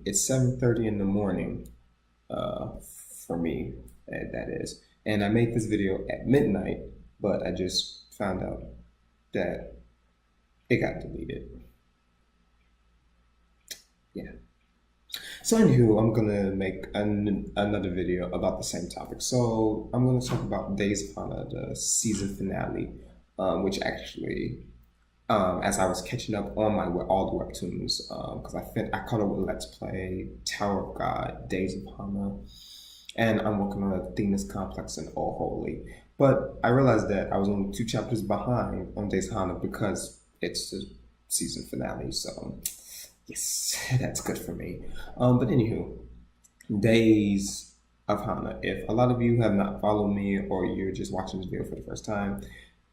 It's 7:30 in the morning uh, for me, that is. And I made this video at midnight, but I just found out that it got deleted. Yeah. So anywho, I'm gonna make another video about the same topic. So I'm gonna talk about Days of Hana, the season finale, which actually, as I was catching up on my all the webtoons, because I caught up with Let's Play, Tower of God, Days of Hana, and I'm working on Athena's Complex and All Holy. But I realized that I was only 2 chapters behind on Days of Hana because it's the season finale. So yes, that's good for me. But anywho, Days of Hana. If a lot of you have not followed me or you're just watching this video for the first time,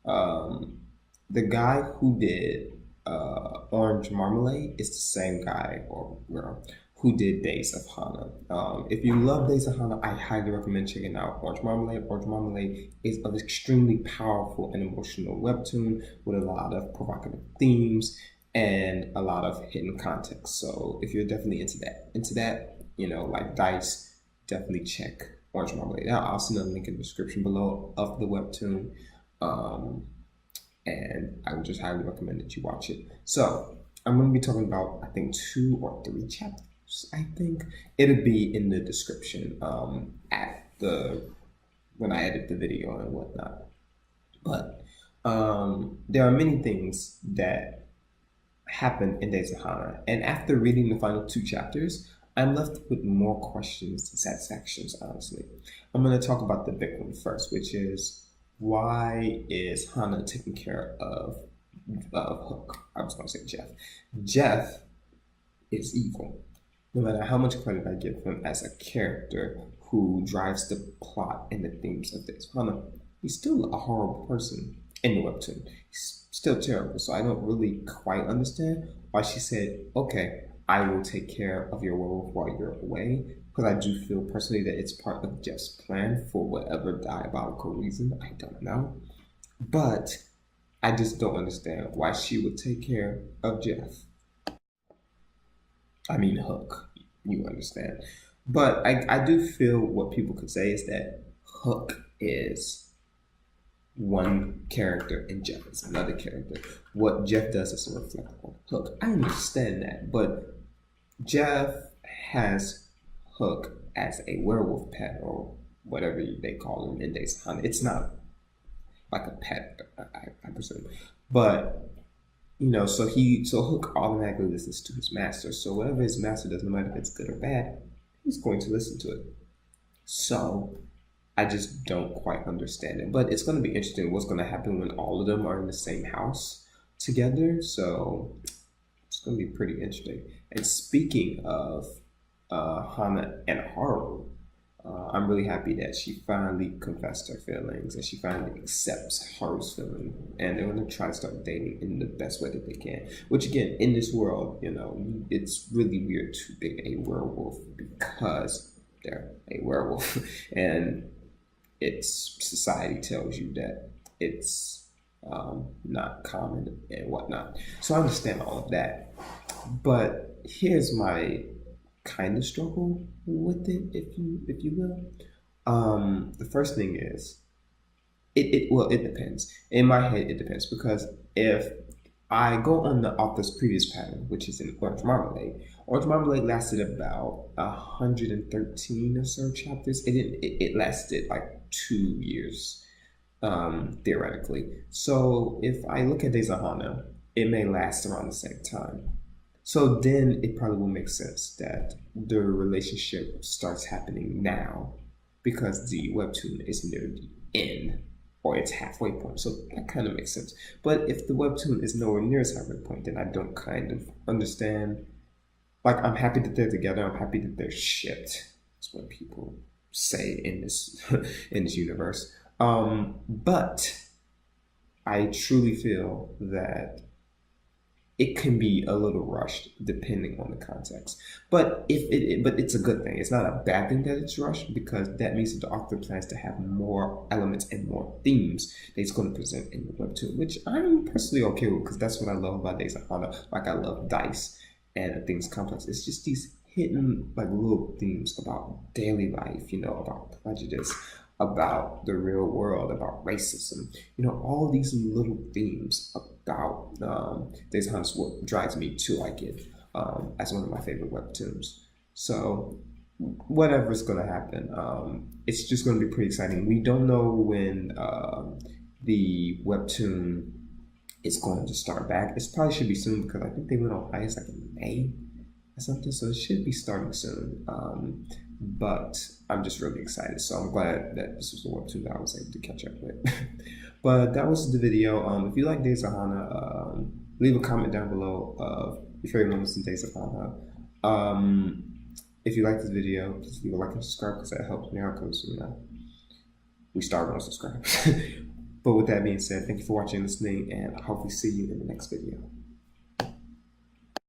um, the guy who did Orange Marmalade is the same guy or girl who did Days of Hana. If you love Days of Hana, I highly recommend checking out Orange Marmalade. Orange Marmalade is an extremely powerful and emotional webtoon with a lot of provocative themes and a lot of hidden context. So if you're definitely into that, like Dice, definitely check Orange Marmalade out. I'll send a link in the description below of the webtoon. Um, and I would just highly recommend that you watch it. So I'm going to be talking about, I think, 2 or 3 chapters. I think it'll be in the description at the when I edit the video and whatnot. But there are many things that happen in Days of Hana, and after reading the final 2 chapters, I'm left with more questions and satisfactions. Honestly, I'm going to talk about the big one first, which is why is Hana taking care of Hook? I was going to say Jeff. Jeff is evil. No matter how much credit I give him as a character who drives the plot and the themes of Days of Hana, he's still a horrible person in the webtoon. He's still terrible. So I don't really quite understand why she said, "Okay, I will take care of your werewolf while you're away." Because I do feel personally that it's part of Jeff's plan for whatever diabolical reason. I don't know. But I just don't understand why she would take care of Jeff. I mean, Hook. You understand. But I do feel what people could say is that Hook is one character and Jeff is another character. What Jeff does is a reflect on Hook. I understand that, but Jeff has Hook as a werewolf pet or whatever they call him in Days of Hana. It's not like a pet, I presume, but so Hook automatically listens to his master. So whatever his master does, no matter if it's good or bad, he's going to listen to it. So I just don't quite understand it. But it's going to be interesting what's going to happen when all of them are in the same house together. So it's going to be pretty interesting. And speaking of Hana and Haru, I'm really happy that she finally confessed her feelings and she finally accepts Haru's feeling. And they're going to try to start dating in the best way that they can. Which, again, in this world, it's really weird to date a werewolf because they're a werewolf. And it's society tells you that it's not common and whatnot. So I understand all of that. But here's my kind of struggle with it, if you will. The first thing is it depends. In my head, it depends because if I go on the author's previous pattern, which is in Orange Marmalade. Orange Marmalade lasted about 113 or so chapters. It lasted like 2 years, theoretically. So if I look at Days of Hana, it may last around the same time. So then it probably will make sense that the relationship starts happening now because the webtoon is near the end or its halfway point. So that kind of makes sense. But if the webtoon is nowhere near its halfway point, then I don't kind of understand. Like, I'm happy that they're together. I'm happy that they're shipped. That's what people say in this in this universe. But I truly feel that it can be a little rushed depending on the context. But but it's a good thing. It's not a bad thing that it's rushed because that means that the author plans to have more elements and more themes that he's going to present in the webtoon, which I'm personally okay with because that's what I love about Days of Hana. Like I love Dice and things complex. It's just these hitting like little themes about daily life, about prejudice, about the real world, about racism, all these little themes about Days of Hana is what drives me to like it as one of my favorite webtoons. So whatever's going to happen, it's just going to be pretty exciting. We don't know when the webtoon is going to start back. It probably should be soon because I think they went on hiatus like in May or something, so it should be starting soon. But I'm just really excited, so I'm glad that this was the webtoon that I was able to catch up with. But that was the video. If you like Days of Hana, leave a comment down below of your favorite moments in Days of Hana. If you like this video, please leave a like and subscribe because that helps me out because we starve on subscribers. But with that being said, thank you for watching and listening, and I hope we see you in the next video.